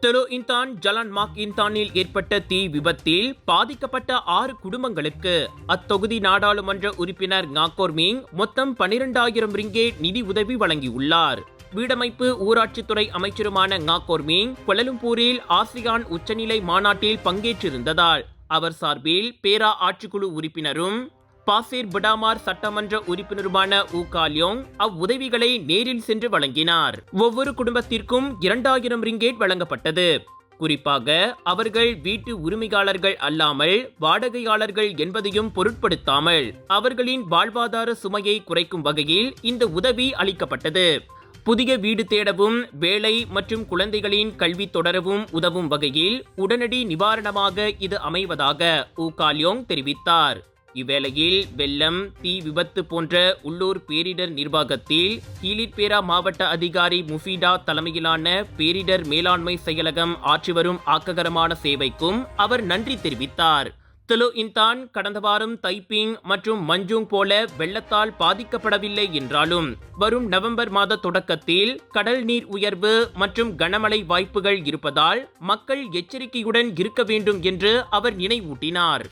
தெலோ இந்தான் Jalan Mach இந்தானில் ஏற்பட்ட தீ விபத்தில் பாதிக்கப்பட்ட 6 குடும்பங்களுக்கு அத்தொகுதி நாடாளுமன்ற உறுப்பினர் ஞாக்கோர் மீங் மொத்தம் 12,000 ரிங்கேட் நிதி உதவி வழங்கியுள்ளார். வீடமைப்பு ஊராட்சித்துறை அமைச்சருமான ஞாக்கோர் மீங் கோலாலம்பூரில் ஆசியான் உச்சநிலை மாநாட்டில் பங்கேற்றிருந்ததால் அவர் சார்பில் பேரா ஆட்சிக்குழு உறுப்பினரும் பாசேர் படாமார் சட்டமன்ற உறுப்பினருமான ஊ கால்யோங் அவ்வுதவிகளை நேரில் சென்று வழங்கினார். ஒவ்வொரு குடும்பத்திற்கும் 2,000 ரிங்கேட் வழங்கப்பட்டது. குறிப்பாக அவர்கள் வீட்டு உரிமையாளர்கள் அல்லாமல் வாடகையாளர்கள் என்பதையும் பொருட்படுத்தாமல் அவர்களின் வாழ்வாதார சுமையை குறைக்கும் வகையில் இந்த உதவி அளிக்கப்பட்டது. புதிய வீடு தேடவும் வேலை மற்றும் குழந்தைகளின் கல்வி தொடரவும் உதவும் வகையில் உடனடி நிவாரணமாக இது அமைவதாக ஊ கால்யோங் தெரிவித்தார். இவ்வேளையில் வெள்ளம், தீ விபத்து போன்ற உள்ளூர் பேரிடர் நிர்வாகத்தில் கீலிட்பேரா மாவட்ட அதிகாரி முஃபீடா தலைமையிலான பேரிடர் மேலாண்மை செயலகம் ஆற்றி வரும் ஆக்ககரமான சேவைக்கும் அவர் நன்றி தெரிவித்தார். தெலோ இந்தான் கடந்த வாரம் தைப்பிங் மற்றும் மஞ்சூங் போல வெள்ளத்தால் பாதிக்கப்படவில்லை என்றாலும் வரும் நவம்பர் மாத தொடக்கத்தில் கடல் நீர் உயர்வு மற்றும் கனமழை வாய்ப்புகள் இருப்பதால் மக்கள் எச்சரிக்கையுடன் இருக்க வேண்டும் என்று அவர் நினைவூட்டினார்.